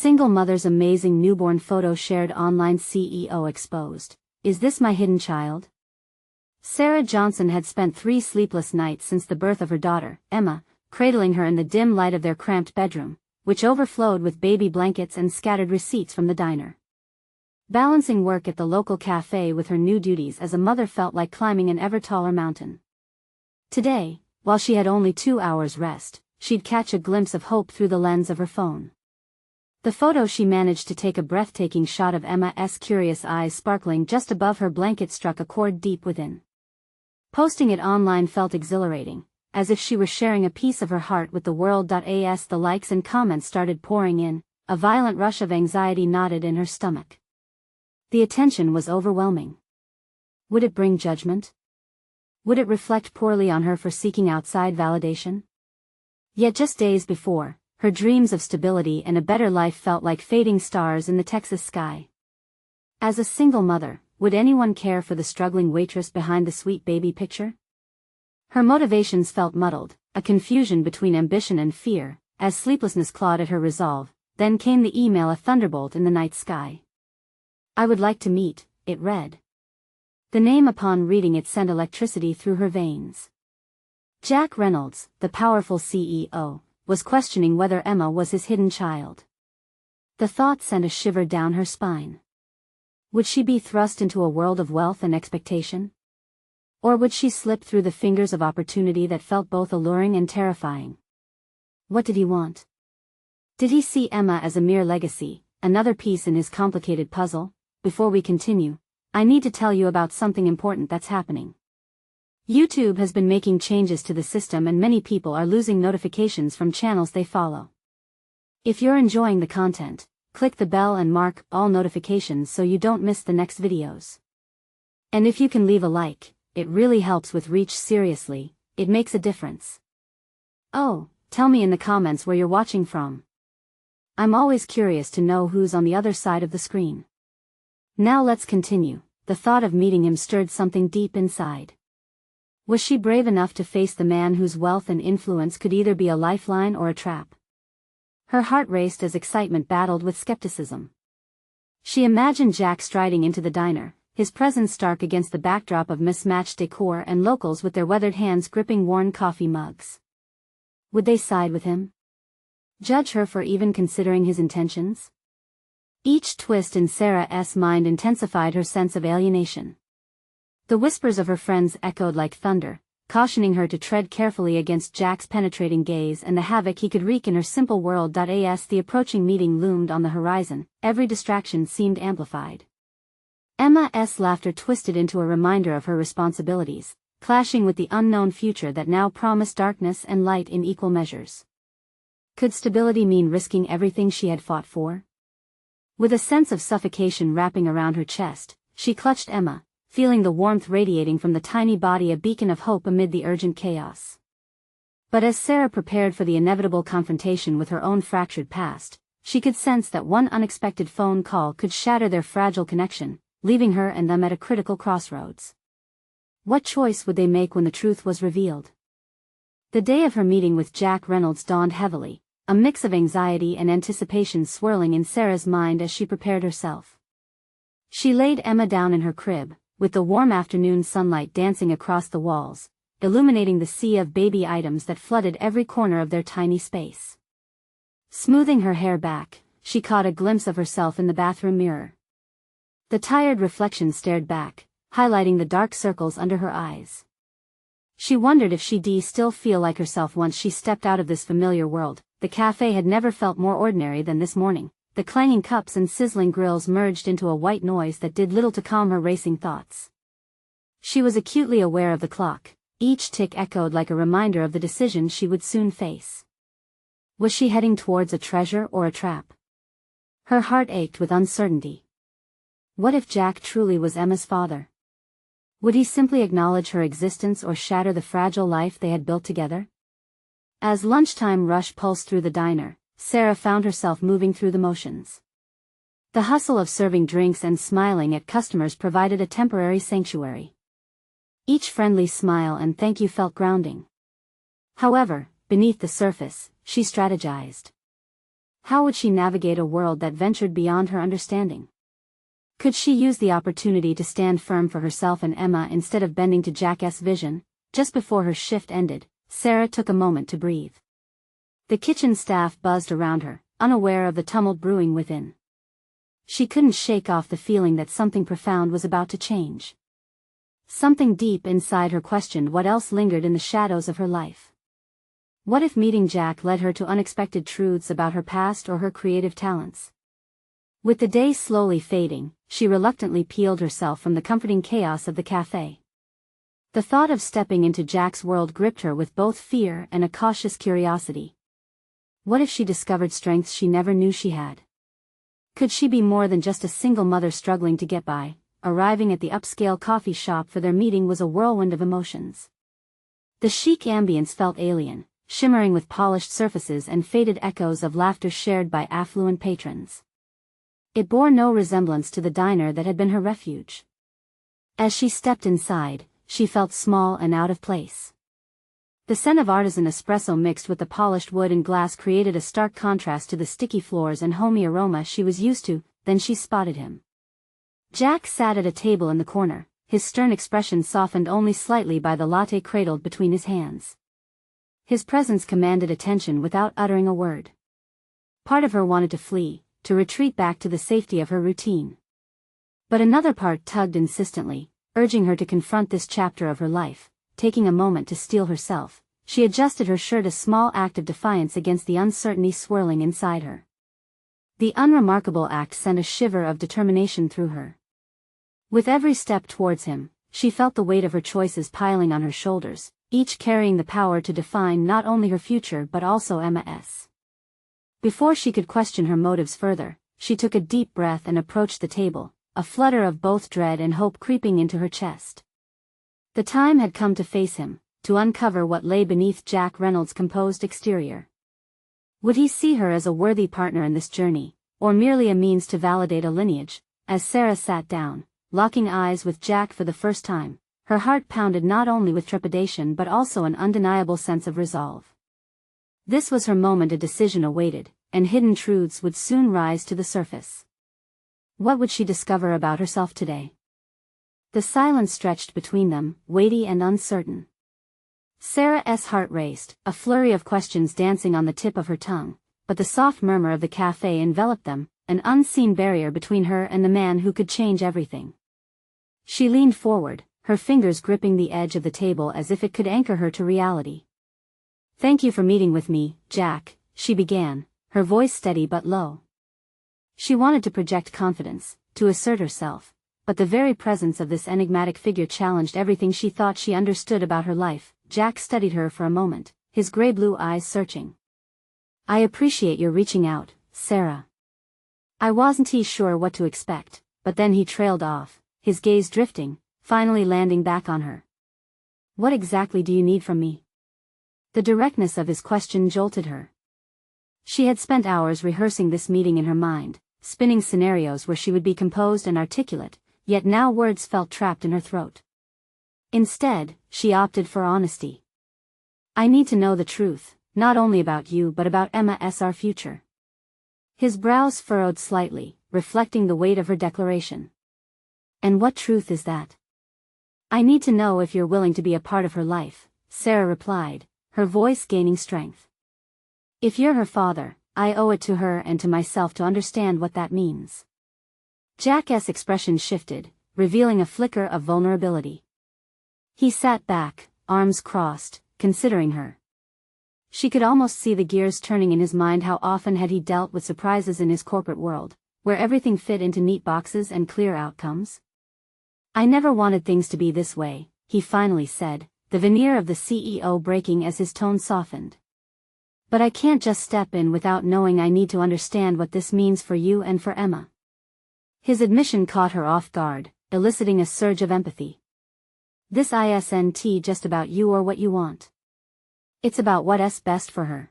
Single mother's amazing newborn photo shared online. CEO exposed. Is this my hidden child? Sarah Johnson had spent 3 sleepless nights since the birth of her daughter, Emma, cradling her in the dim light of their cramped bedroom, which overflowed with baby blankets and scattered receipts from the diner. Balancing work at the local cafe with her new duties as a mother felt like climbing an ever-taller mountain. Today, while she had only 2 hours rest, she'd catch a glimpse of hope through the lens of her phone. The photo she managed to take, a breathtaking shot of Emma's curious eyes sparkling just above her blanket, struck a chord deep within. Posting it online felt exhilarating, as if she were sharing a piece of her heart with the world. As the likes and comments started pouring in, a violent rush of anxiety knotted in her stomach. The attention was overwhelming. Would it bring judgment? Would it reflect poorly on her for seeking outside validation? Yet just days before, her dreams of stability and a better life felt like fading stars in the Texas sky. As a single mother, would anyone care for the struggling waitress behind the sweet baby picture? Her motivations felt muddled, a confusion between ambition and fear, as sleeplessness clawed at her resolve. Then came the email, a thunderbolt in the night sky. I would like to meet, it read. The name, upon reading it, sent electricity through her veins. Jack Reynolds, the powerful CEO, was questioning whether Emma was his hidden child. The thought sent a shiver down her spine. Would she be thrust into a world of wealth and expectation? Or would she slip through the fingers of opportunity that felt both alluring and terrifying? What did he want? Did he see Emma as a mere legacy, another piece in his complicated puzzle? Before we continue, I need to tell you about something important that's happening. YouTube has been making changes to the system, and many people are losing notifications from channels they follow. If you're enjoying the content, click the bell and mark all notifications so you don't miss the next videos. And if you can leave a like, it really helps with reach. Seriously, it makes a difference. Oh, tell me in the comments where you're watching from. I'm always curious to know who's on the other side of the screen. Now let's continue. The thought of meeting him stirred something deep inside. Was she brave enough to face the man whose wealth and influence could either be a lifeline or a trap? Her heart raced as excitement battled with skepticism. She imagined Jack striding into the diner, his presence stark against the backdrop of mismatched decor and locals with their weathered hands gripping worn coffee mugs. Would they side with him? Judge her for even considering his intentions? Each twist in Sarah's mind intensified her sense of alienation. The whispers of her friends echoed like thunder, cautioning her to tread carefully against Jack's penetrating gaze and the havoc he could wreak in her simple world. As the approaching meeting loomed on the horizon, every distraction seemed amplified. Emma's laughter twisted into a reminder of her responsibilities, clashing with the unknown future that now promised darkness and light in equal measures. Could stability mean risking everything she had fought for? With a sense of suffocation wrapping around her chest, she clutched Emma, feeling the warmth radiating from the tiny body, a beacon of hope amid the urgent chaos. But as Sarah prepared for the inevitable confrontation with her own fractured past, she could sense that one unexpected phone call could shatter their fragile connection, leaving her and them at a critical crossroads. What choice would they make when the truth was revealed? The day of her meeting with Jack Reynolds dawned heavily, a mix of anxiety and anticipation swirling in Sarah's mind as she prepared herself. She laid Emma down in her crib, with the warm afternoon sunlight dancing across the walls, illuminating the sea of baby items that flooded every corner of their tiny space. Smoothing her hair back, she caught a glimpse of herself in the bathroom mirror. The tired reflection stared back, highlighting the dark circles under her eyes. She wondered if she'd still feel like herself once she stepped out of this familiar world. The cafe had never felt more ordinary than this morning. The clanging cups and sizzling grills merged into a white noise that did little to calm her racing thoughts. She was acutely aware of the clock. Each tick echoed like a reminder of the decision she would soon face. Was she heading towards a treasure or a trap? Her heart ached with uncertainty. What if Jack truly was Emma's father? Would he simply acknowledge her existence or shatter the fragile life they had built together? As lunchtime rush pulsed through the diner, Sarah found herself moving through the motions. The hustle of serving drinks and smiling at customers provided a temporary sanctuary. Each friendly smile and thank you felt grounding. However, beneath the surface, she strategized. How would she navigate a world that ventured beyond her understanding? Could she use the opportunity to stand firm for herself and Emma instead of bending to Jack's vision? Just before her shift ended, Sarah took a moment to breathe. The kitchen staff buzzed around her, unaware of the tumult brewing within. She couldn't shake off the feeling that something profound was about to change. Something deep inside her questioned what else lingered in the shadows of her life. What if meeting Jack led her to unexpected truths about her past or her creative talents? With the day slowly fading, she reluctantly peeled herself from the comforting chaos of the cafe. The thought of stepping into Jack's world gripped her with both fear and a cautious curiosity. What if she discovered strengths she never knew she had? Could she be more than just a single mother struggling to get by? Arriving at the upscale coffee shop for their meeting was a whirlwind of emotions. The chic ambience felt alien, shimmering with polished surfaces and faded echoes of laughter shared by affluent patrons. It bore no resemblance to the diner that had been her refuge. As she stepped inside, she felt small and out of place. The scent of artisan espresso mixed with the polished wood and glass created a stark contrast to the sticky floors and homey aroma she was used to. Then she spotted him. Jack sat at a table in the corner, his stern expression softened only slightly by the latte cradled between his hands. His presence commanded attention without uttering a word. Part of her wanted to flee, to retreat back to the safety of her routine. But another part tugged insistently, urging her to confront this chapter of her life. Taking a moment to steel herself, she adjusted her shirt, a small act of defiance against the uncertainty swirling inside her. The unremarkable act sent a shiver of determination through her. With every step towards him, she felt the weight of her choices piling on her shoulders, each carrying the power to define not only her future but also Emma's. Before she could question her motives further, she took a deep breath and approached the table, a flutter of both dread and hope creeping into her chest. The time had come to face him, to uncover what lay beneath Jack Reynolds' composed exterior. Would he see her as a worthy partner in this journey, or merely a means to validate a lineage? As Sarah sat down, locking eyes with Jack for the first time, her heart pounded not only with trepidation but also an undeniable sense of resolve. This was her moment. A decision awaited, and hidden truths would soon rise to the surface. What would she discover about herself today? The silence stretched between them, weighty and uncertain. Sarah's heart raced, a flurry of questions dancing on the tip of her tongue, but the soft murmur of the cafe enveloped them, an unseen barrier between her and the man who could change everything. She leaned forward, her fingers gripping the edge of the table as if it could anchor her to reality. "Thank you for meeting with me, Jack," she began, her voice steady but low. She wanted to project confidence, to assert herself, but the very presence of this enigmatic figure challenged everything she thought she understood about her life. Jack studied her for a moment, his gray-blue eyes searching. "I appreciate your reaching out, Sarah." I wasn't sure what to expect, but then he trailed off, his gaze drifting, finally landing back on her. "What exactly do you need from me?" The directness of his question jolted her. She had spent hours rehearsing this meeting in her mind, spinning scenarios where she would be composed and articulate, yet now words felt trapped in her throat. Instead, she opted for honesty. "I need to know the truth, not only about you but about Emma's our future." His brows furrowed slightly, reflecting the weight of her declaration. "And what truth is that?" "I need to know if you're willing to be a part of her life," Sarah replied, her voice gaining strength. "If you're her father, I owe it to her and to myself to understand what that means." Jack's expression shifted, revealing a flicker of vulnerability. He sat back, arms crossed, considering her. She could almost see the gears turning in his mind. How often had he dealt with surprises in his corporate world, where everything fit into neat boxes and clear outcomes? "I never wanted things to be this way," he finally said, the veneer of the CEO breaking as his tone softened. "But I can't just step in without knowing. I need to understand what this means for you and for Emma." His admission caught her off guard, eliciting a surge of empathy. "This isn't just about you or what you want. It's about what's best for her.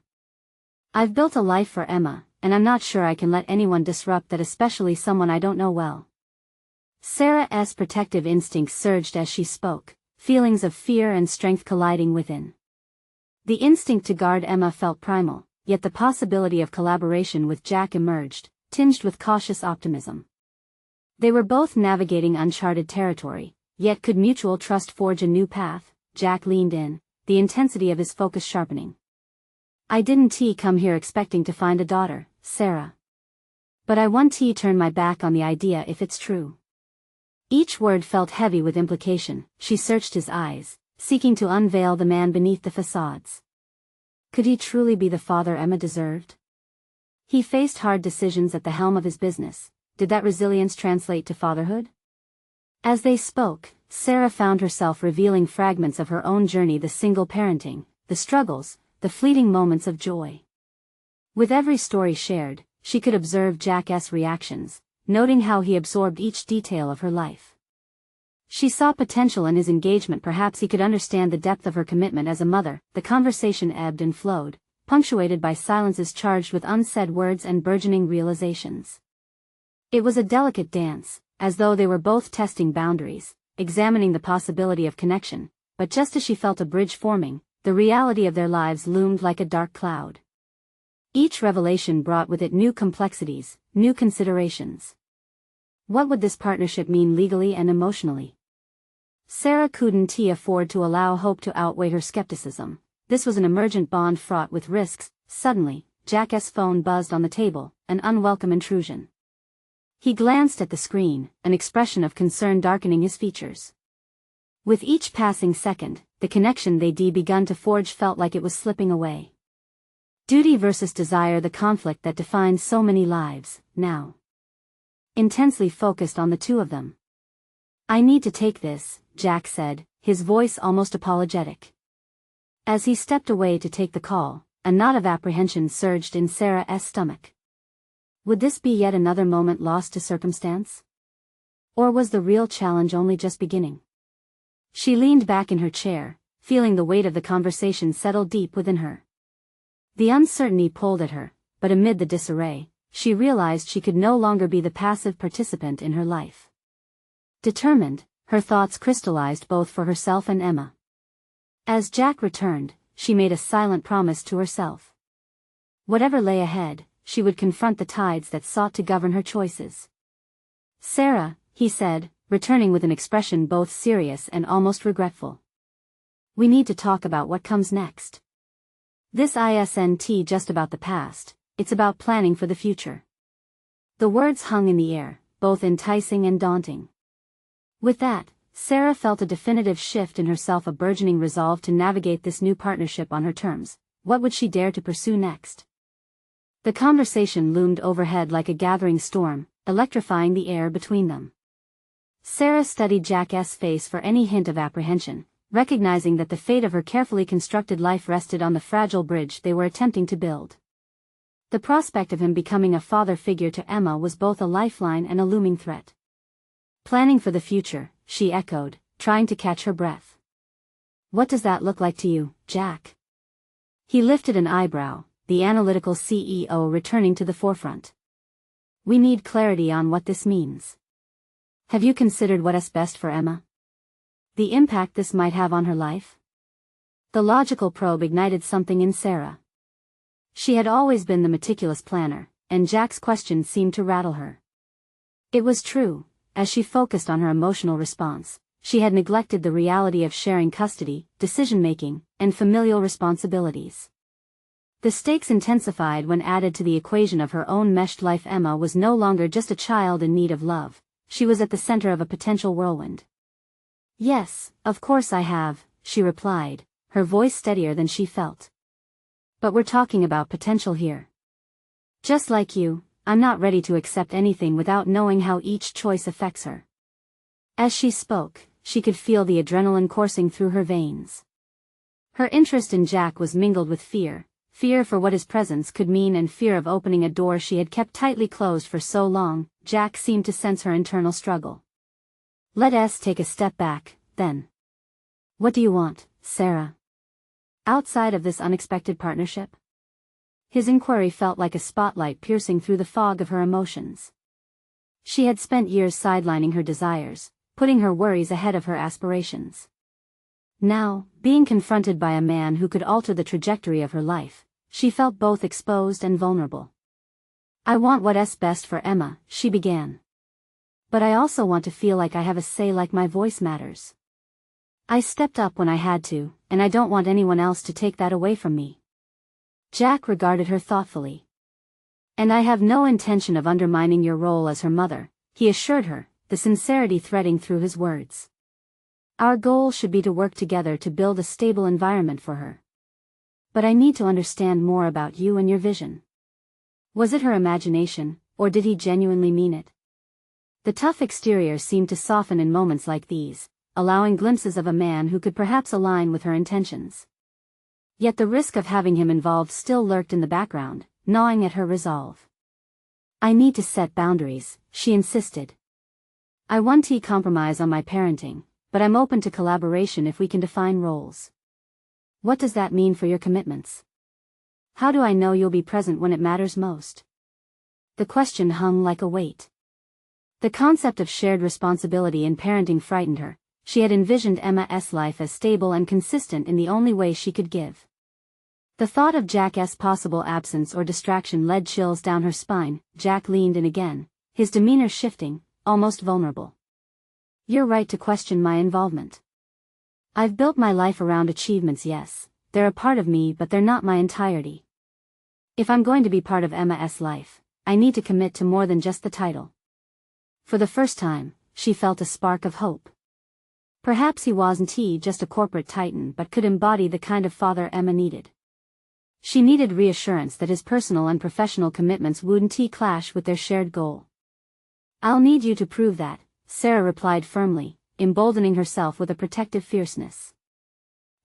I've built a life for Emma, and I'm not sure I can let anyone disrupt that, especially someone I don't know well." Sarah's protective instincts surged as she spoke, feelings of fear and strength colliding within. The instinct to guard Emma felt primal, yet the possibility of collaboration with Jack emerged, tinged with cautious optimism. They were both navigating uncharted territory, yet could mutual trust forge a new path? Jack leaned in, the intensity of his focus sharpening. I didn't come here expecting to find a daughter, Sarah. But I won't turn my back on the idea if it's true. Each word felt heavy with implication. She searched his eyes, seeking to unveil the man beneath the facades. Could he truly be the father Emma deserved? He faced hard decisions at the helm of his business. Did that resilience translate to fatherhood? As they spoke, Sarah found herself revealing fragments of her own journey, the single parenting, the struggles, the fleeting moments of joy. With every story shared, she could observe Jack's reactions, noting how he absorbed each detail of her life. She saw potential in his engagement. Perhaps he could understand the depth of her commitment as a mother. The conversation ebbed and flowed, punctuated by silences charged with unsaid words and burgeoning realizations. It was a delicate dance, as though they were both testing boundaries, examining the possibility of connection, but just as she felt a bridge forming, the reality of their lives loomed like a dark cloud. Each revelation brought with it new complexities, new considerations. What would this partnership mean legally and emotionally? Sarah couldn't afford to allow hope to outweigh her skepticism. This was an emergent bond fraught with risks. Suddenly, Jack's phone buzzed on the table, an unwelcome intrusion. He glanced at the screen, an expression of concern darkening his features. With each passing second, the connection they'd begun to forge felt like it was slipping away. Duty versus desire, the conflict that defines so many lives, now intensely focused on the two of them. I need to take this, Jack said, his voice almost apologetic. As he stepped away to take the call, a knot of apprehension surged in Sarah's stomach. Would this be yet another moment lost to circumstance? Or was the real challenge only just beginning? She leaned back in her chair, feeling the weight of the conversation settle deep within her. The uncertainty pulled at her, but amid the disarray, she realized she could no longer be the passive participant in her life. Determined, her thoughts crystallized both for herself and Emma. As Jack returned, she made a silent promise to herself. Whatever lay ahead, she would confront the tides that sought to govern her choices. Sarah, he said, returning with an expression both serious and almost regretful. We need to talk about what comes next. This isn't just about the past, it's about planning for the future. The words hung in the air, both enticing and daunting. With that, Sarah felt a definitive shift in herself, a burgeoning resolve to navigate this new partnership on her terms. What would she dare to pursue next? The conversation loomed overhead like a gathering storm, electrifying the air between them. Sarah studied Jack's face for any hint of apprehension, recognizing that the fate of her carefully constructed life rested on the fragile bridge they were attempting to build. The prospect of him becoming a father figure to Emma was both a lifeline and a looming threat. Planning for the future, she echoed, trying to catch her breath. What does that look like to you, Jack? He lifted an eyebrow, the analytical CEO returning to the forefront. We need clarity on what this means. Have you considered what's best for Emma? The impact this might have on her life? The logical probe ignited something in Sarah. She had always been the meticulous planner, and Jack's question seemed to rattle her. It was true, as she focused on her emotional response, she had neglected the reality of sharing custody, decision-making, and familial responsibilities. The stakes intensified when added to the equation of her own meshed life. Emma was no longer just a child in need of love, she was at the center of a potential whirlwind. Yes, of course I have, she replied, her voice steadier than she felt. But we're talking about potential here. Just like you, I'm not ready to accept anything without knowing how each choice affects her. As she spoke, she could feel the adrenaline coursing through her veins. Her interest in Jack was mingled with fear for what his presence could mean and fear of opening a door she had kept tightly closed for so long. Jack seemed to sense her internal struggle. Let's take a step back, then. What do you want, Sarah? Outside of this unexpected partnership? His inquiry felt like a spotlight piercing through the fog of her emotions. She had spent years sidelining her desires, putting her worries ahead of her aspirations. Now, being confronted by a man who could alter the trajectory of her life, she felt both exposed and vulnerable. "I want what's best for Emma," she began. "But I also want to feel like I have a say, like my voice matters. I stepped up when I had to, and I don't want anyone else to take that away from me." Jack regarded her thoughtfully. "And I have no intention of undermining your role as her mother," he assured her, the sincerity threading through his words. "Our goal should be to work together to build a stable environment for her. But I need to understand more about you and your vision." Was it her imagination, or did he genuinely mean it? The tough exterior seemed to soften in moments like these, allowing glimpses of a man who could perhaps align with her intentions. Yet the risk of having him involved still lurked in the background, gnawing at her resolve. "I need to set boundaries," she insisted. "I want to compromise on my parenting, but I'm open to collaboration if we can define roles." "What does that mean for your commitments? How do I know you'll be present when it matters most?" The question hung like a weight. The concept of shared responsibility in parenting frightened her. She had envisioned Emma's life as stable and consistent in the only way she could give. The thought of Jack's possible absence or distraction led chills down her spine. Jack leaned in again, his demeanor shifting, almost vulnerable. "You're right to question my involvement. I've built my life around achievements, yes, they're a part of me, but they're not my entirety. If I'm going to be part of Emma's life, I need to commit to more than just the title." For the first time, she felt a spark of hope. Perhaps he wasn't just a corporate titan but could embody the kind of father Emma needed. She needed reassurance that his personal and professional commitments wouldn't clash with their shared goal. "I'll need you to prove that," Sarah replied firmly, emboldening herself with a protective fierceness.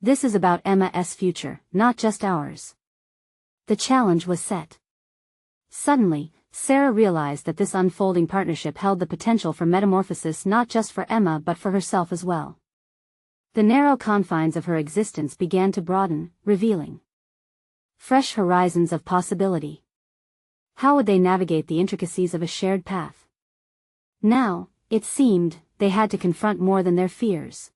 "This is about Emma's future, not just ours." The challenge was set. Suddenly, Sarah realized that this unfolding partnership held the potential for metamorphosis, not just for Emma but for herself as well. The narrow confines of her existence began to broaden, revealing fresh horizons of possibility. How would they navigate the intricacies of a shared path? Now, it seemed, they had to confront more than their fears.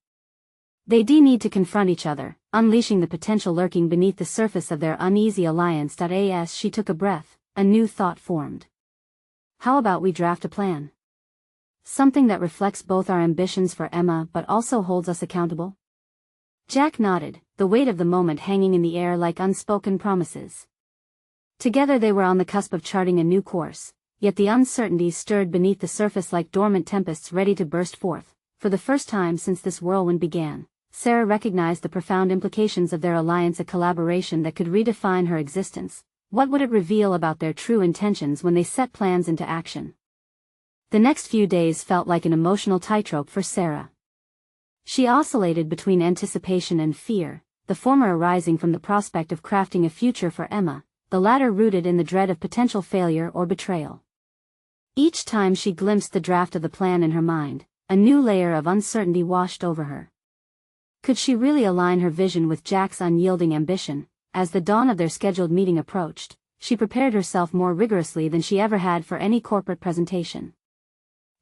They did need to confront each other, unleashing the potential lurking beneath the surface of their uneasy alliance. As she took a breath, a new thought formed. "How about we draft a plan? Something that reflects both our ambitions for Emma but also holds us accountable?" Jack nodded, the weight of the moment hanging in the air like unspoken promises. Together they were on the cusp of charting a new course, yet the uncertainties stirred beneath the surface like dormant tempests ready to burst forth. For the first time since this whirlwind began, Sarah recognized the profound implications of their alliance, a collaboration that could redefine her existence. What would it reveal about their true intentions when they set plans into action? The next few days felt like an emotional tightrope for Sarah. She oscillated between anticipation and fear, the former arising from the prospect of crafting a future for Emma, the latter rooted in the dread of potential failure or betrayal. Each time she glimpsed the draft of the plan in her mind, a new layer of uncertainty washed over her. Could she really align her vision with Jack's unyielding ambition? As the dawn of their scheduled meeting approached, she prepared herself more rigorously than she ever had for any corporate presentation.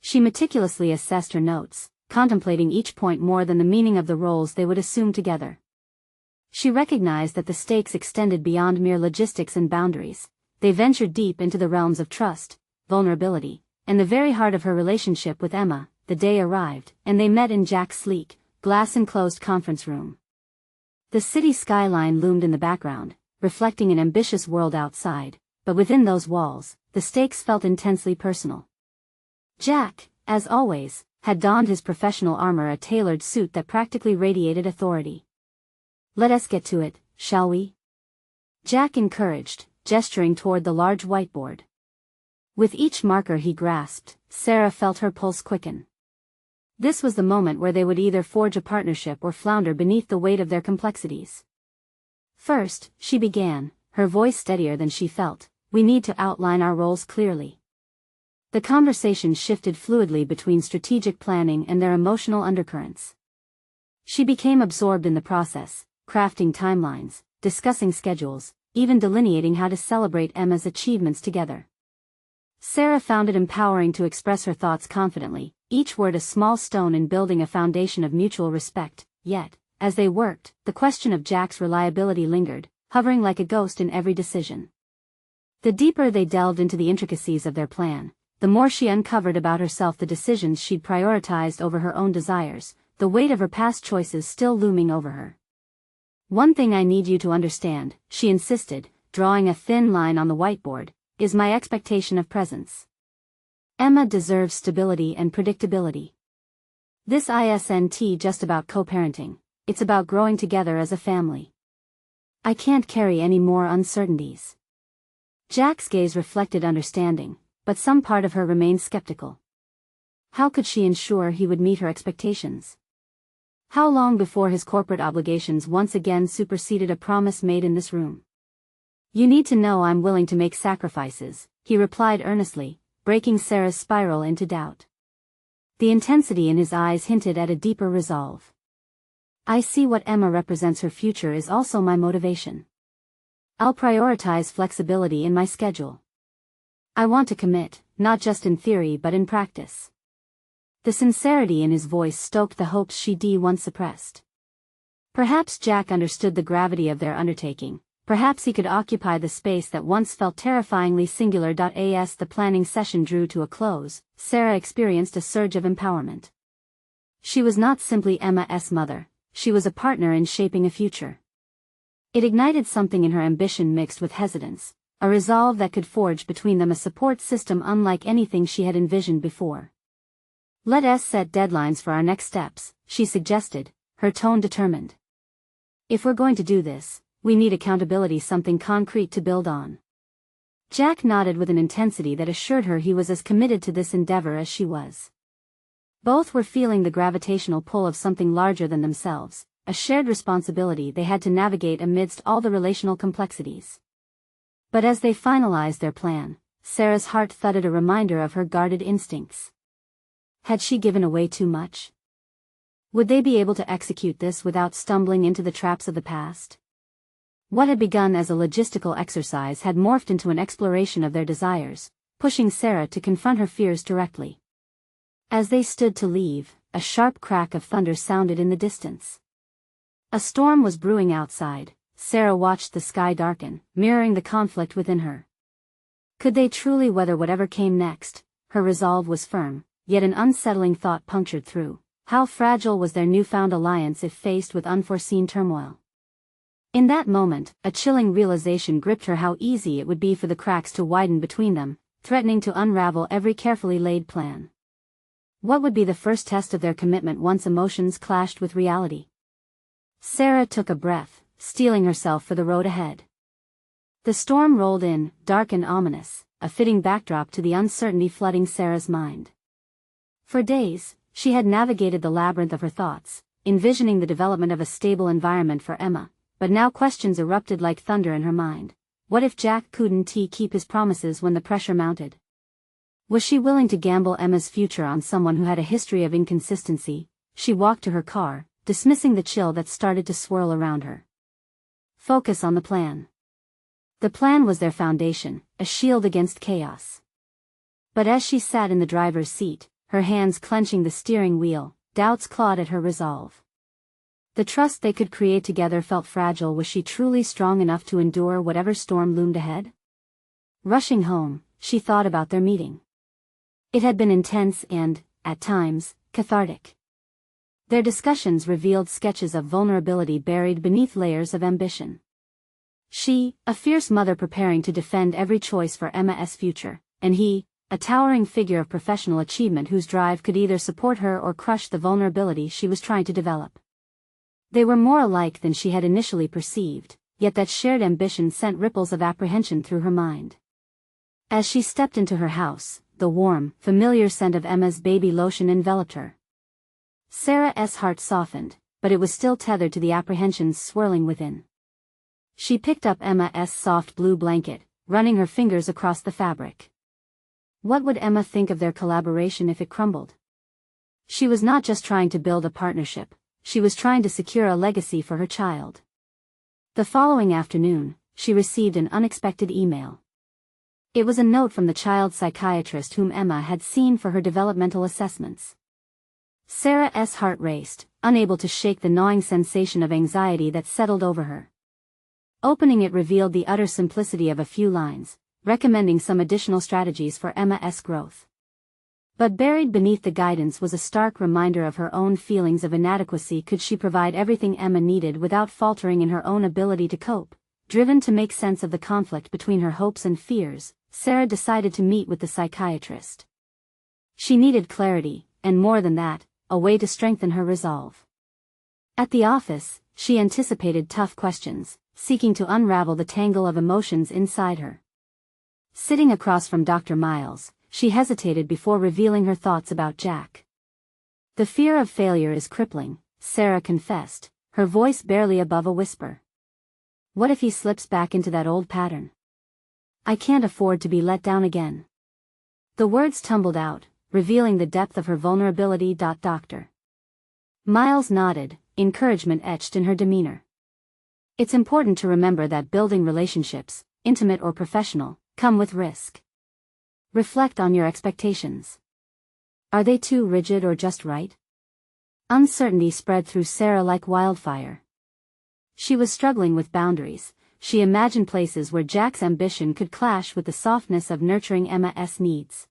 She meticulously assessed her notes, contemplating each point more than the meaning of the roles they would assume together. She recognized that the stakes extended beyond mere logistics and boundaries. They ventured deep into the realms of trust, vulnerability, and the very heart of her relationship with Emma. The day arrived, and they met in Jack's sleek, glass-enclosed conference room. The city skyline loomed in the background, reflecting an ambitious world outside, but within those walls, the stakes felt intensely personal. Jack, as always, had donned his professional armor, a tailored suit that practically radiated authority. "Let us get to it, shall we?" Jack encouraged, gesturing toward the large whiteboard. With each marker he grasped, Sarah felt her pulse quicken. This was the moment where they would either forge a partnership or flounder beneath the weight of their complexities. "First," she began, her voice steadier than she felt, "we need to outline our roles clearly." The conversation shifted fluidly between strategic planning and their emotional undercurrents. She became absorbed in the process, crafting timelines, discussing schedules, even delineating how to celebrate Emma's achievements together. Sarah found it empowering to express her thoughts confidently, each word a small stone in building a foundation of mutual respect. Yet, as they worked, the question of Jack's reliability lingered, hovering like a ghost in every decision. The deeper they delved into the intricacies of their plan, the more she uncovered about herself, the decisions she'd prioritized over her own desires, the weight of her past choices still looming over her. "One thing I need you to understand," she insisted, drawing a thin line on the whiteboard, "is my expectation of presence. Emma deserves stability and predictability. This isn't just about co-parenting, it's about growing together as a family. I can't carry any more uncertainties." Jack's gaze reflected understanding, but some part of her remained skeptical. How could she ensure he would meet her expectations? How long before his corporate obligations once again superseded a promise made in this room? "You need to know I'm willing to make sacrifices," he replied earnestly, breaking Sarah's spiral into doubt. The intensity in his eyes hinted at a deeper resolve. "I see what Emma represents. Her future is also my motivation. I'll prioritize flexibility in my schedule. I want to commit, not just in theory but in practice." The sincerity in his voice stoked the hopes she'd once suppressed. Perhaps Jack understood the gravity of their undertaking. Perhaps he could occupy the space that once felt terrifyingly singular. As the planning session drew to a close, Sarah experienced a surge of empowerment. She was not simply Emma's mother, she was a partner in shaping a future. It ignited something in her ambition mixed with hesitance, a resolve that could forge between them a support system unlike anything she had envisioned before. "Let's set deadlines for our next steps," she suggested, her tone determined. "If we're going to do this, we need accountability, something concrete to build on." Jack nodded with an intensity that assured her he was as committed to this endeavor as she was. Both were feeling the gravitational pull of something larger than themselves, a shared responsibility they had to navigate amidst all the relational complexities. But as they finalized their plan, Sarah's heart thudded, a reminder of her guarded instincts. Had she given away too much? Would they be able to execute this without stumbling into the traps of the past? What had begun as a logistical exercise had morphed into an exploration of their desires, pushing Sarah to confront her fears directly. As they stood to leave, a sharp crack of thunder sounded in the distance. A storm was brewing outside. Sarah watched the sky darken, mirroring the conflict within her. Could they truly weather whatever came next? Her resolve was firm, yet an unsettling thought punctured through. How fragile was their newfound alliance if faced with unforeseen turmoil? In that moment, a chilling realization gripped her: how easy it would be for the cracks to widen between them, threatening to unravel every carefully laid plan. What would be the first test of their commitment once emotions clashed with reality? Sarah took a breath, steeling herself for the road ahead. The storm rolled in, dark and ominous, a fitting backdrop to the uncertainty flooding Sarah's mind. For days, she had navigated the labyrinth of her thoughts, envisioning the development of a stable environment for Emma, but now questions erupted like thunder in her mind. What if Jack couldn't keep his promises when the pressure mounted? Was she willing to gamble Emma's future on someone who had a history of inconsistency? She walked to her car, dismissing the chill that started to swirl around her. Focus on the plan. The plan was their foundation, a shield against chaos. But as she sat in the driver's seat, her hands clenching the steering wheel, doubts clawed at her resolve. The trust they could create together felt fragile. Was she truly strong enough to endure whatever storm loomed ahead? Rushing home, she thought about their meeting. It had been intense and, at times, cathartic. Their discussions revealed sketches of vulnerability buried beneath layers of ambition. She, a fierce mother preparing to defend every choice for Emma's future, and he, a towering figure of professional achievement whose drive could either support her or crush the vulnerability she was trying to develop. They were more alike than she had initially perceived, yet that shared ambition sent ripples of apprehension through her mind. As she stepped into her house, the warm, familiar scent of Emma's baby lotion enveloped her. Sarah's heart softened, but it was still tethered to the apprehensions swirling within. She picked up Emma's soft blue blanket, running her fingers across the fabric. What would Emma think of their collaboration if it crumbled? She was not just trying to build a partnership, she was trying to secure a legacy for her child. The following afternoon, she received an unexpected email. It was a note from the child psychiatrist whom Emma had seen for her developmental assessments. Sarah's heart raced, unable to shake the gnawing sensation of anxiety that settled over her. Opening it revealed the utter simplicity of a few lines, recommending some additional strategies for Emma's growth. But buried beneath the guidance was a stark reminder of her own feelings of inadequacy. Could she provide everything Emma needed without faltering in her own ability to cope? Driven to make sense of the conflict between her hopes and fears, Sarah decided to meet with the psychiatrist. She needed clarity, and more than that, a way to strengthen her resolve. At the office, she anticipated tough questions, seeking to unravel the tangle of emotions inside her. Sitting across from Dr. Miles, she hesitated before revealing her thoughts about Jack. The fear of failure is crippling, Sarah confessed, her voice barely above a whisper. What if he slips back into that old pattern? I can't afford to be let down again. The words tumbled out, revealing the depth of her vulnerability. Dr. Miles nodded, encouragement etched in her demeanor. It's important to remember that building relationships, intimate or professional, come with risk. Reflect on your expectations. Are they too rigid or just right? Uncertainty spread through Sarah like wildfire. She was struggling with boundaries. She imagined places where Jack's ambition could clash with the softness of nurturing Emma's needs.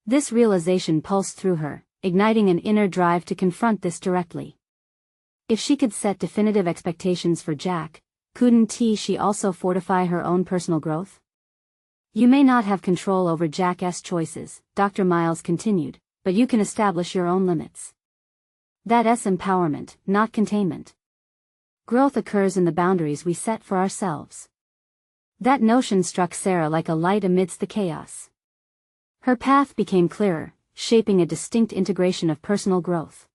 This realization pulsed through her, igniting an inner drive to confront this directly. If she could set definitive expectations for Jack, couldn't she also fortify her own personal growth? You may not have control over Jack's choices, Dr. Miles continued, but you can establish your own limits. That's empowerment, not containment. Growth occurs in the boundaries we set for ourselves. That notion struck Sarah like a light amidst the chaos. Her path became clearer, shaping a distinct integration of personal growth.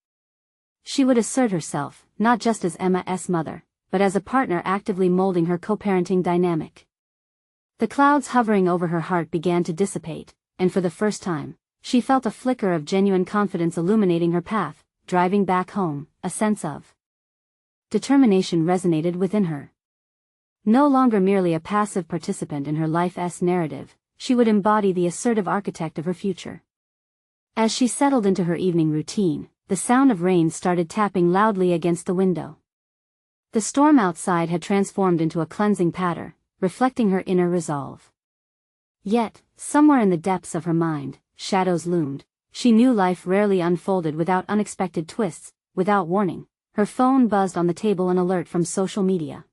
She would assert herself, not just as Emma's mother, but as a partner actively molding her co-parenting dynamic. The clouds hovering over her heart began to dissipate, and for the first time, she felt a flicker of genuine confidence illuminating her path, driving back home. A sense of determination resonated within her. No longer merely a passive participant in her life's narrative, she would embody the assertive architect of her future. As she settled into her evening routine, the sound of rain started tapping loudly against the window. The storm outside had transformed into a cleansing patter, reflecting her inner resolve. Yet, somewhere in the depths of her mind, shadows loomed. She knew life rarely unfolded without unexpected twists. Without warning, her phone buzzed on the table, an alert from social media.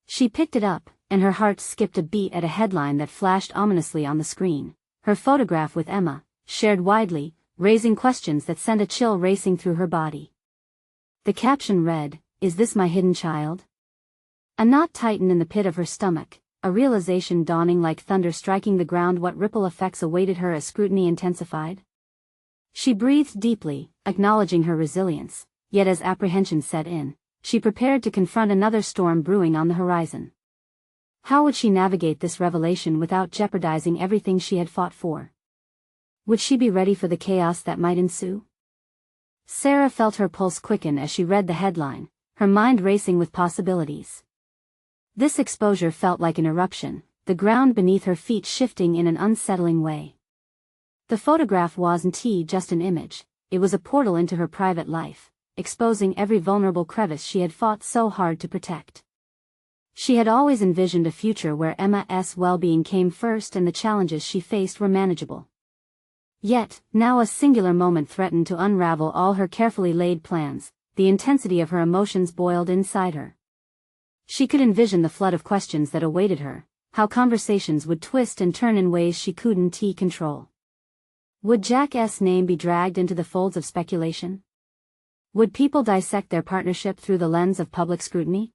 She picked it up, and her heart skipped a beat at a headline that flashed ominously on the screen. Her photograph with Emma, shared widely, raising questions that sent a chill racing through her body. The caption read, "Is this my hidden child?" A knot tightened in the pit of her stomach, a realization dawning like thunder striking the ground. What ripple effects awaited her as scrutiny intensified? She breathed deeply, acknowledging her resilience, yet as apprehension set in, she prepared to confront another storm brewing on the horizon. How would she navigate this revelation without jeopardizing everything she had fought for? Would she be ready for the chaos that might ensue? Sarah felt her pulse quicken as she read the headline, her mind racing with possibilities. This exposure felt like an eruption, the ground beneath her feet shifting in an unsettling way. The photograph wasn't just an image, it was a portal into her private life, exposing every vulnerable crevice she had fought so hard to protect. She had always envisioned a future where Emma's well-being came first and the challenges she faced were manageable. Yet, now a singular moment threatened to unravel all her carefully laid plans. The intensity of her emotions boiled inside her. She could envision the flood of questions that awaited her, how conversations would twist and turn in ways she couldn't control. Would Jack's name be dragged into the folds of speculation? Would people dissect their partnership through the lens of public scrutiny?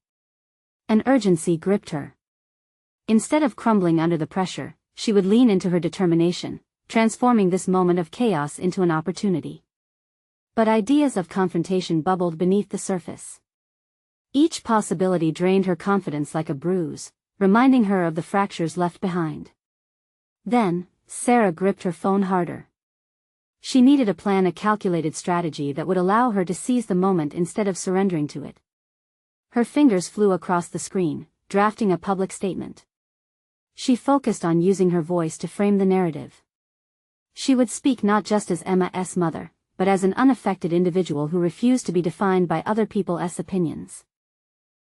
An urgency gripped her. Instead of crumbling under the pressure, she would lean into her determination, transforming this moment of chaos into an opportunity. But ideas of confrontation bubbled beneath the surface. Each possibility drained her confidence like a bruise, reminding her of the fractures left behind. Then, Sarah gripped her phone harder. She needed a plan, a calculated strategy that would allow her to seize the moment instead of surrendering to it. Her fingers flew across the screen, drafting a public statement. She focused on using her voice to frame the narrative. She would speak not just as Emma's mother, but as an unaffected individual who refused to be defined by other people's opinions.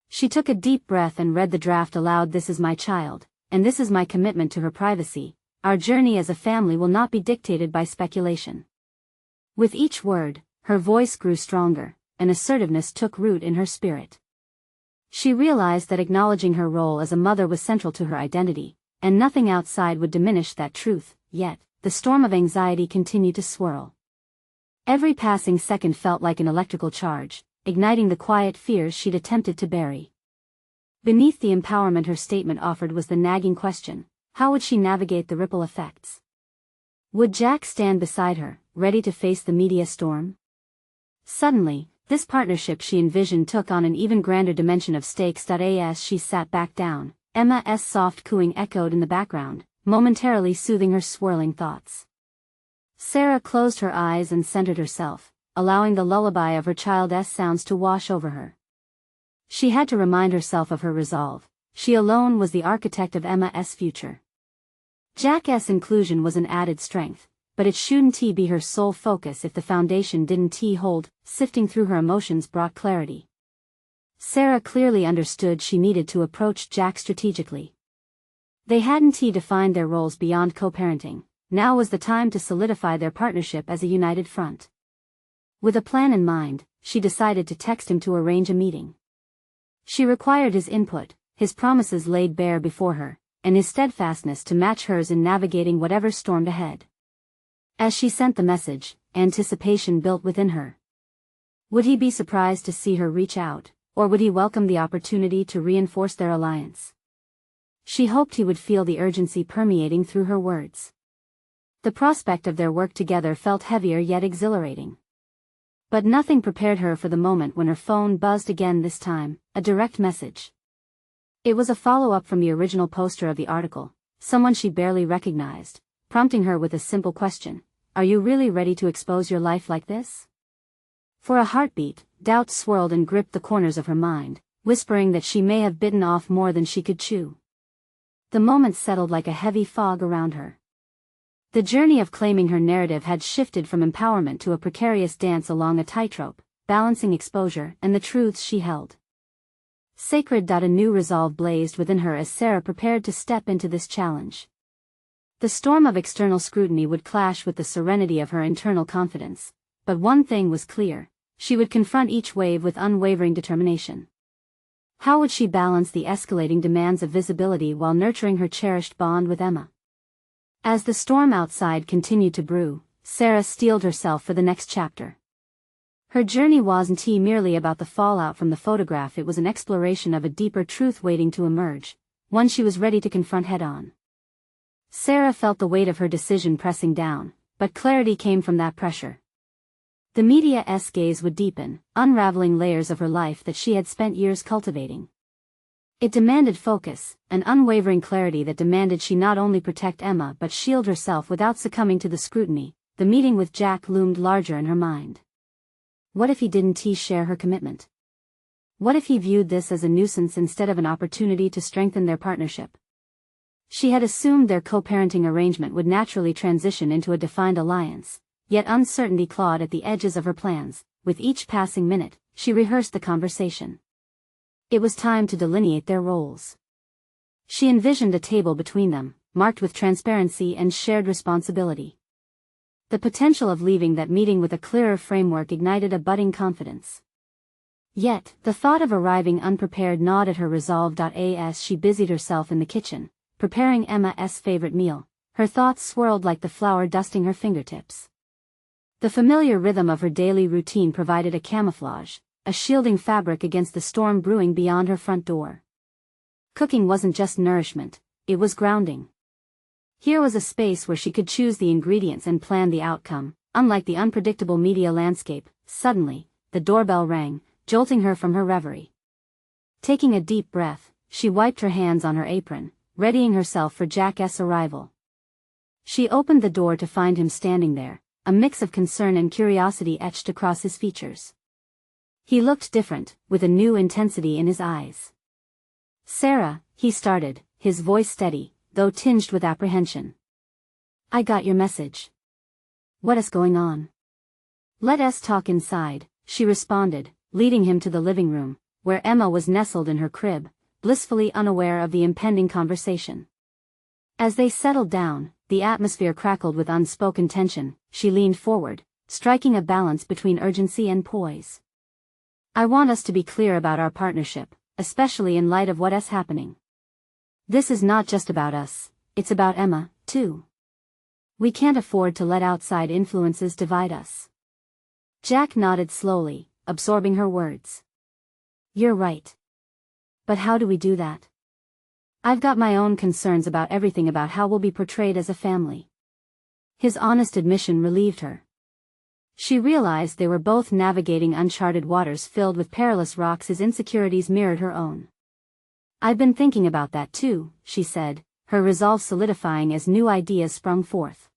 She took a deep breath and read the draft aloud. This is my child, and this is my commitment to her privacy. Our journey as a family will not be dictated by speculation. With each word, her voice grew stronger, and assertiveness took root in her spirit. She realized that acknowledging her role as a mother was central to her identity, and nothing outside would diminish that truth. Yet, the storm of anxiety continued to swirl. Every passing second felt like an electrical charge, igniting the quiet fears she'd attempted to bury. Beneath the empowerment her statement offered was the nagging question: how would she navigate the ripple effects? Would Jack stand beside her, ready to face the media storm? Suddenly, this partnership she envisioned took on an even grander dimension of stakes. As she sat back down, Emma's soft cooing echoed in the background, momentarily soothing her swirling thoughts. Sarah closed her eyes and centered herself, allowing the lullaby of her child's sounds to wash over her. She had to remind herself of her resolve. She alone was the architect of Emma's future. Jack's inclusion was an added strength, but it shouldn't be her sole focus if the foundation didn't hold. Sifting through her emotions brought clarity. Sarah clearly understood she needed to approach Jack strategically. They hadn't defined their roles beyond co-parenting. Now was the time to solidify their partnership as a united front. With a plan in mind, she decided to text him to arrange a meeting. She required his input, his promises laid bare before her, and his steadfastness to match hers in navigating whatever stormed ahead. As she sent the message, anticipation built within her. Would he be surprised to see her reach out, or would he welcome the opportunity to reinforce their alliance? She hoped he would feel the urgency permeating through her words. The prospect of their work together felt heavier yet exhilarating. But nothing prepared her for the moment when her phone buzzed again, this time, a direct message. It was a follow-up from the original poster of the article, someone she barely recognized, prompting her with a simple question: are you really ready to expose your life like this? For a heartbeat, doubt swirled and gripped the corners of her mind, whispering that she may have bitten off more than she could chew. The moment settled like a heavy fog around her. The journey of claiming her narrative had shifted from empowerment to a precarious dance along a tightrope, balancing exposure and the truths she held. Sacred. A new resolve blazed within her as Sarah prepared to step into this challenge. The storm of external scrutiny would clash with the serenity of her internal confidence, but one thing was clear: she would confront each wave with unwavering determination. How would she balance the escalating demands of visibility while nurturing her cherished bond with Emma? As the storm outside continued to brew, Sarah steeled herself for the next chapter. Her journey wasn't merely about the fallout from the photograph. It was an exploration of a deeper truth waiting to emerge, one she was ready to confront head-on. Sarah felt the weight of her decision pressing down, but clarity came from that pressure. The media's gaze would deepen, unraveling layers of her life that she had spent years cultivating. It demanded focus, an unwavering clarity that demanded she not only protect Emma but shield herself without succumbing to the scrutiny. The meeting with Jack loomed larger in her mind. What if he didn't share her commitment? What if he viewed this as a nuisance instead of an opportunity to strengthen their partnership? She had assumed their co-parenting arrangement would naturally transition into a defined alliance, yet uncertainty clawed at the edges of her plans. With each passing minute, she rehearsed the conversation. It was time to delineate their roles. She envisioned a table between them, marked with transparency and shared responsibility. The potential of leaving that meeting with a clearer framework ignited a budding confidence. Yet, the thought of arriving unprepared gnawed at her resolve. As she busied herself in the kitchen, preparing Emma's favorite meal, her thoughts swirled like the flour dusting her fingertips. The familiar rhythm of her daily routine provided a camouflage, a shielding fabric against the storm brewing beyond her front door. Cooking wasn't just nourishment, it was grounding. Here was a space where she could choose the ingredients and plan the outcome. Unlike the unpredictable media landscape, suddenly, the doorbell rang, jolting her from her reverie. Taking a deep breath, she wiped her hands on her apron, readying herself for Jack's arrival. She opened the door to find him standing there, a mix of concern and curiosity etched across his features. He looked different, with a new intensity in his eyes. "Sarah," he started, his voice steady, though tinged with apprehension. "I got your message. What is going on?" "Let us talk inside," she responded, leading him to the living room, where Emma was nestled in her crib, blissfully unaware of the impending conversation. As they settled down, the atmosphere crackled with unspoken tension. She leaned forward, striking a balance between urgency and poise. "I want us to be clear about our partnership, especially in light of what is happening. This is not just about us, it's about Emma, too. We can't afford to let outside influences divide us." Jack nodded slowly, absorbing her words. "You're right. But how do we do that? I've got my own concerns about everything about how we'll be portrayed as a family." His honest admission relieved her. She realized they were both navigating uncharted waters filled with perilous rocks. His insecurities mirrored her own. "I've been thinking about that too," she said, her resolve solidifying as new ideas sprung forth.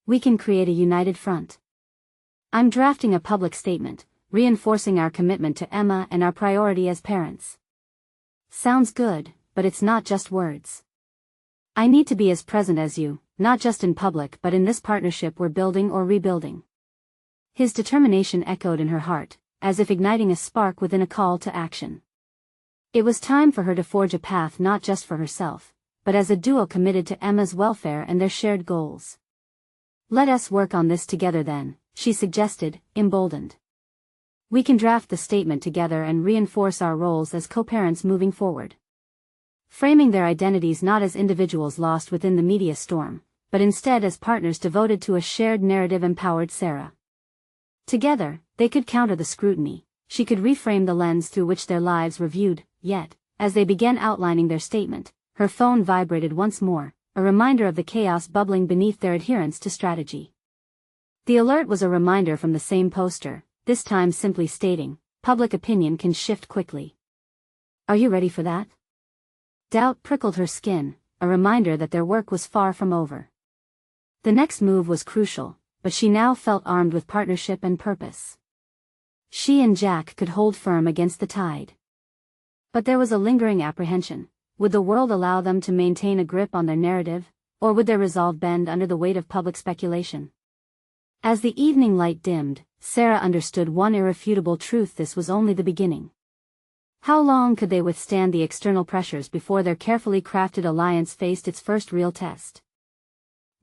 "We can create a united front. I'm drafting a public statement, reinforcing our commitment to Emma and our priority as parents." "Sounds good, but it's not just words. I need to be as present as you, not just in public but in this partnership we're building or rebuilding." His determination echoed in her heart, as if igniting a spark within a call to action. It was time for her to forge a path not just for herself, but as a duo committed to Emma's welfare and their shared goals. "Let us work on this together then," she suggested, emboldened. "We can draft the statement together and reinforce our roles as co-parents moving forward." Framing their identities not as individuals lost within the media storm, but instead as partners devoted to a shared narrative empowered Sarah. Together, they could counter the scrutiny. She could reframe the lens through which their lives were viewed. Yet, as they began outlining their statement, her phone vibrated once more, a reminder of the chaos bubbling beneath their adherence to strategy. The alert was a reminder from the same poster, this time simply stating, "Public opinion can shift quickly. Are you ready for that?" Doubt prickled her skin, a reminder that their work was far from over. The next move was crucial, but she now felt armed with partnership and purpose. She and Jack could hold firm against the tide. But there was a lingering apprehension. Would the world allow them to maintain a grip on their narrative, or would their resolve bend under the weight of public speculation? As the evening light dimmed, Sarah understood one irrefutable truth: this was only the beginning. How long could they withstand the external pressures before their carefully crafted alliance faced its first real test?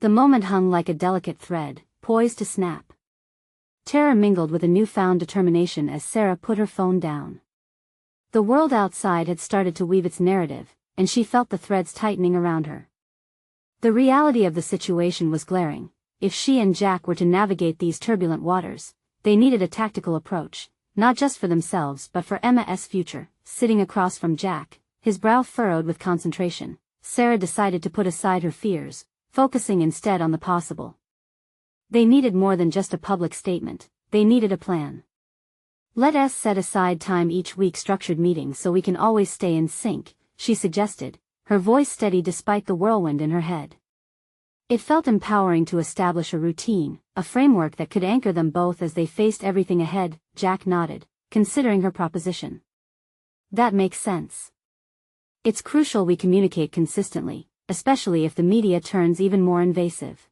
The moment hung like a delicate thread, poised to snap. Terror mingled with a newfound determination as Sarah put her phone down. The world outside had started to weave its narrative, and she felt the threads tightening around her. The reality of the situation was glaring. If she and Jack were to navigate these turbulent waters, they needed a tactical approach, not just for themselves but for Emma's future. Sitting across from Jack, his brow furrowed with concentration, Sarah decided to put aside her fears, focusing instead on the possible. They needed more than just a public statement, they needed a plan. "Let us set aside time each week, structured meetings so we can always stay in sync," she suggested, her voice steady despite the whirlwind in her head. It felt empowering to establish a routine, a framework that could anchor them both as they faced everything ahead. Jack nodded, considering her proposition. "That makes sense. It's crucial we communicate consistently, especially if the media turns even more invasive."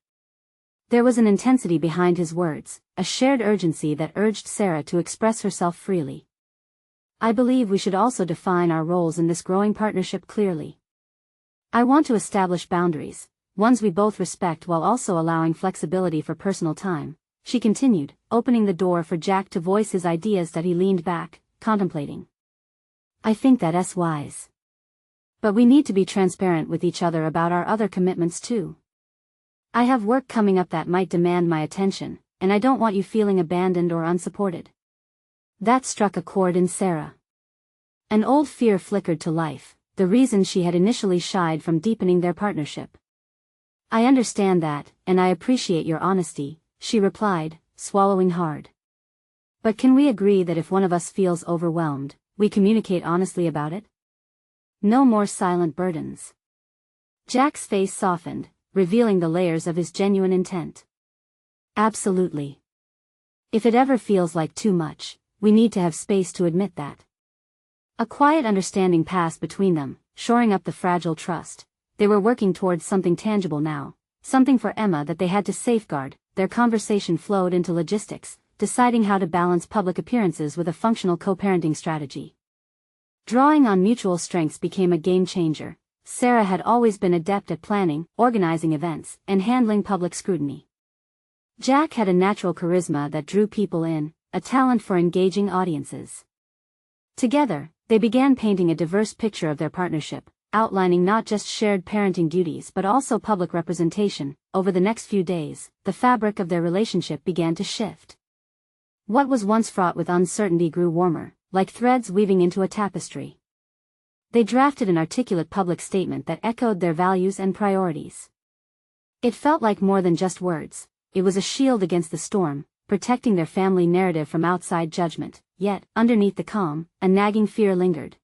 There was an intensity behind his words, a shared urgency that urged Sarah to express herself freely. "I believe we should also define our roles in this growing partnership clearly. I want to establish boundaries, ones we both respect while also allowing flexibility for personal time," she continued, opening the door for Jack to voice his ideas that he leaned back, contemplating. "I think that's wise. But we need to be transparent with each other about our other commitments too. I have work coming up that might demand my attention, and I don't want you feeling abandoned or unsupported." That struck a chord in Sarah. An old fear flickered to life, the reason she had initially shied from deepening their partnership. "I understand that, and I appreciate your honesty," she replied, swallowing hard. "But can we agree that if one of us feels overwhelmed, we communicate honestly about it? No more silent burdens." Jack's face softened, revealing the layers of his genuine intent. "Absolutely. If it ever feels like too much, we need to have space to admit that." A quiet understanding passed between them, shoring up the fragile trust. They were working towards something tangible now, something for Emma that they had to safeguard. Their conversation flowed into logistics, deciding how to balance public appearances with a functional co-parenting strategy. Drawing on mutual strengths became a game changer. Sarah had always been adept at planning, organizing events, and handling public scrutiny. Jack had a natural charisma that drew people in, a talent for engaging audiences. Together, they began painting a diverse picture of their partnership, outlining not just shared parenting duties but also public representation. Over the next few days, the fabric of their relationship began to shift. What was once fraught with uncertainty grew warmer, like threads weaving into a tapestry. They drafted an articulate public statement that echoed their values and priorities. It felt like more than just words. It was a shield against the storm, protecting their family narrative from outside judgment. Yet, underneath the calm, a nagging fear lingered.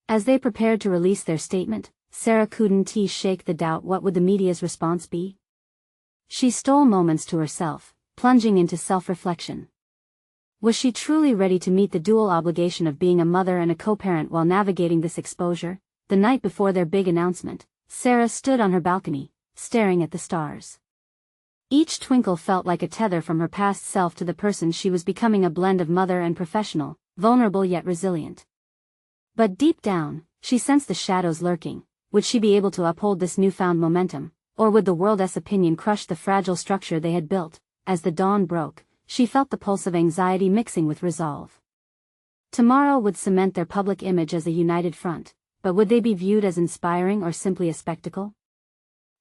As they prepared to release their statement, Sarah couldn't shake the doubt. What would the media's response be? She stole moments to herself, plunging into self-reflection. Was she truly ready to meet the dual obligation of being a mother and a co-parent while navigating this exposure? The night before their big announcement, Sarah stood on her balcony, staring at the stars. Each twinkle felt like a tether from her past self to the person she was becoming, a blend of mother and professional, vulnerable yet resilient. But deep down, she sensed the shadows lurking. Would she be able to uphold this newfound momentum, or would the world's opinion crush the fragile structure they had built? As the dawn broke, she felt the pulse of anxiety mixing with resolve. Tomorrow would cement their public image as a united front, but would they be viewed as inspiring or simply a spectacle?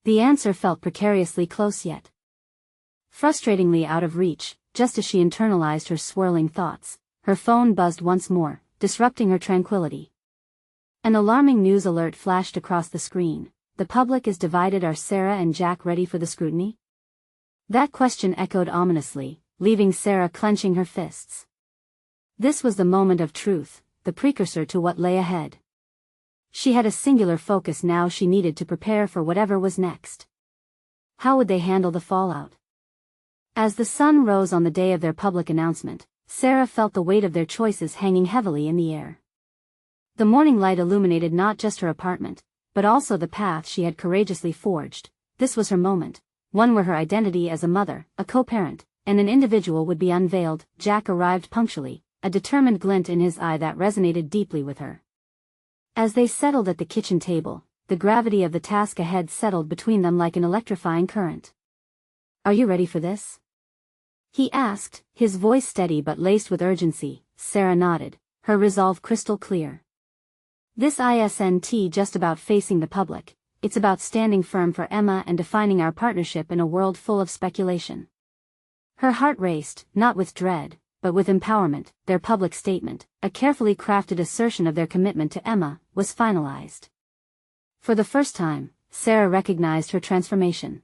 The answer felt precariously close yet frustratingly out of reach. Just as she internalized her swirling thoughts, her phone buzzed once more, disrupting her tranquility. An alarming news alert flashed across the screen. The public is divided. Are Sarah and Jack ready for the scrutiny? That question echoed ominously, leaving Sarah clenching her fists. This was the moment of truth, the precursor to what lay ahead. She had a singular focus now. She needed to prepare for whatever was next. How would they handle the fallout? As the sun rose on the day of their public announcement, Sarah felt the weight of their choices hanging heavily in the air. The morning light illuminated not just her apartment, but also the path she had courageously forged. This was her moment, one where her identity as a mother, a co-parent, and an individual would be unveiled. Jack arrived punctually, a determined glint in his eye that resonated deeply with her. As they settled at the kitchen table, the gravity of the task ahead settled between them like an electrifying current. "Are you ready for this?" he asked, his voice steady but laced with urgency. Sarah nodded, her resolve crystal clear. "This isn't just about facing the public, it's about standing firm for Emma and defining our partnership in a world full of speculation." Her heart raced, not with dread, but with empowerment. Their public statement, a carefully crafted assertion of their commitment to Emma, was finalized. For the first time, Sarah recognized her transformation.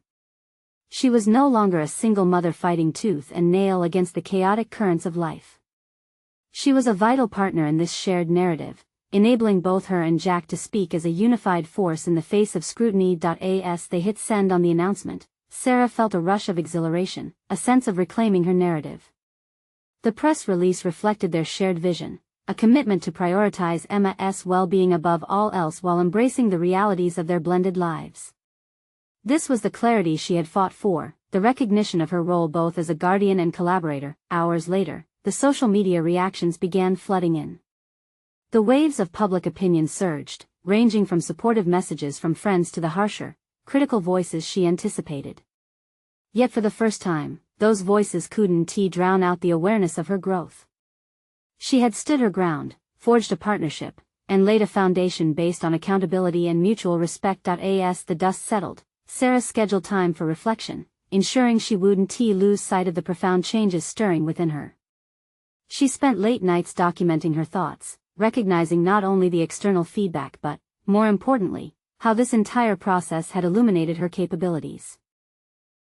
She was no longer a single mother fighting tooth and nail against the chaotic currents of life. She was a vital partner in this shared narrative, enabling both her and Jack to speak as a unified force in the face of scrutiny. As they hit send on the announcement, Sarah felt a rush of exhilaration, a sense of reclaiming her narrative. The press release reflected their shared vision, a commitment to prioritize Emma's well-being above all else while embracing the realities of their blended lives. This was the clarity she had fought for, the recognition of her role both as a guardian and collaborator. Hours later, the social media reactions began flooding in. The waves of public opinion surged, ranging from supportive messages from friends to the harsher, critical voices she anticipated. Yet for the first time, those voices couldn't drown out the awareness of her growth. She had stood her ground, forged a partnership, and laid a foundation based on accountability and mutual respect. As the dust settled, Sarah scheduled time for reflection, ensuring she wouldn't lose sight of the profound changes stirring within her. She spent late nights documenting her thoughts, recognizing not only the external feedback but, more importantly, how this entire process had illuminated her capabilities.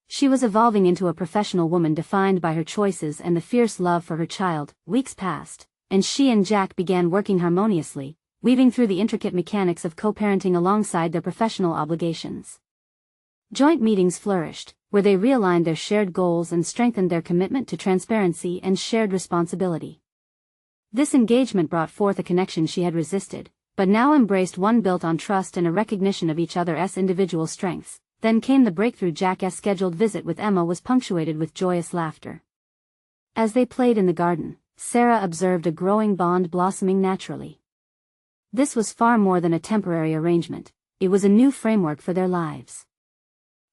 She was evolving into a professional woman defined by her choices and the fierce love for her child. Weeks passed, and she and Jack began working harmoniously, weaving through the intricate mechanics of co-parenting alongside their professional obligations. Joint meetings flourished, where they realigned their shared goals and strengthened their commitment to transparency and shared responsibility. This engagement brought forth a connection she had resisted, but now embraced, one built on trust and a recognition of each other's individual strengths. Then came the breakthrough. Jack's scheduled visit with Emma was punctuated with joyous laughter. As they played in the garden, Sarah observed a growing bond blossoming naturally. This was far more than a temporary arrangement. It was a new framework for their lives.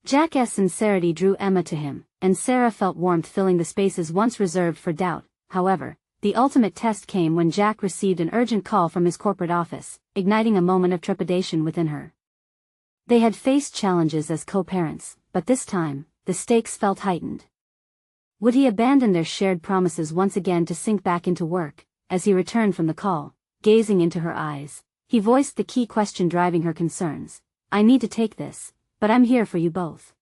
Jack's sincerity drew Emma to him, and Sarah felt warmth filling the spaces once reserved for doubt. However, the ultimate test came when Jack received an urgent call from his corporate office, igniting a moment of trepidation within her. They had faced challenges as co-parents, but this time, the stakes felt heightened. Would he abandon their shared promises once again to sink back into work? As he returned from the call, gazing into her eyes, he voiced the key question driving her concerns. I need to take this, but I'm here for you both.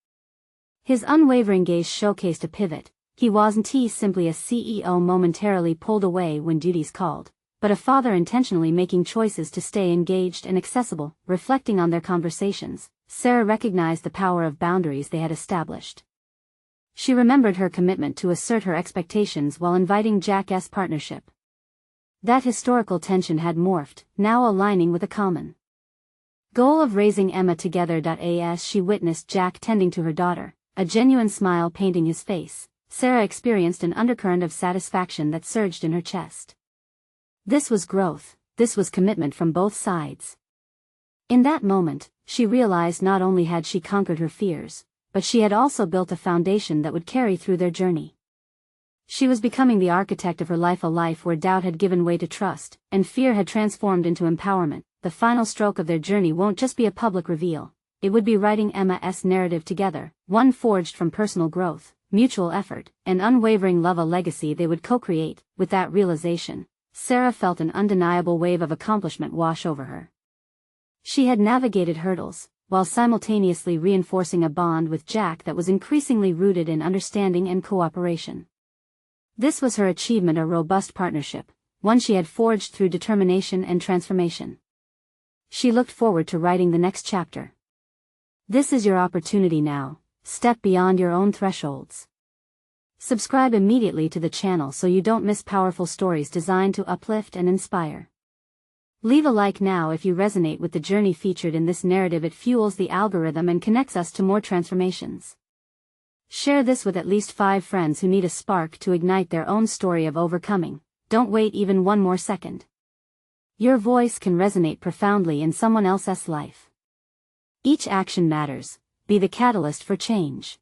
His unwavering gaze showcased a pivot. He wasn't simply a CEO momentarily pulled away when duties called, but a father intentionally making choices to stay engaged and accessible. Reflecting on their conversations, Sarah recognized the power of boundaries they had established. She remembered her commitment to assert her expectations while inviting Jack's partnership. That historical tension had morphed, now aligning with a common goal of raising Emma together. As she witnessed Jack tending to her daughter, a genuine smile painting his face, Sarah experienced an undercurrent of satisfaction that surged in her chest. This was growth, this was commitment from both sides. In that moment, she realized not only had she conquered her fears, but she had also built a foundation that would carry through their journey. She was becoming the architect of her life, a life where doubt had given way to trust, and fear had transformed into empowerment. The final stroke of their journey won't just be a public reveal, it would be writing Emma's narrative together, one forged from personal growth, mutual effort, and unwavering love, a legacy they would co-create. With that realization, Sarah felt an undeniable wave of accomplishment wash over her. She had navigated hurdles, while simultaneously reinforcing a bond with Jack that was increasingly rooted in understanding and cooperation. This was her achievement, a robust partnership, one she had forged through determination and transformation. She looked forward to writing the next chapter. This is your opportunity now. Step beyond your own thresholds. Subscribe immediately to the channel so you don't miss powerful stories designed to uplift and inspire. Leave a like now if you resonate with the journey featured in this narrative. It fuels the algorithm and connects us to more transformations. Share this with at least 5 friends who need a spark to ignite their own story of overcoming. Don't wait even one more second. Your voice can resonate profoundly in someone else's life. Each action matters. Be the catalyst for change.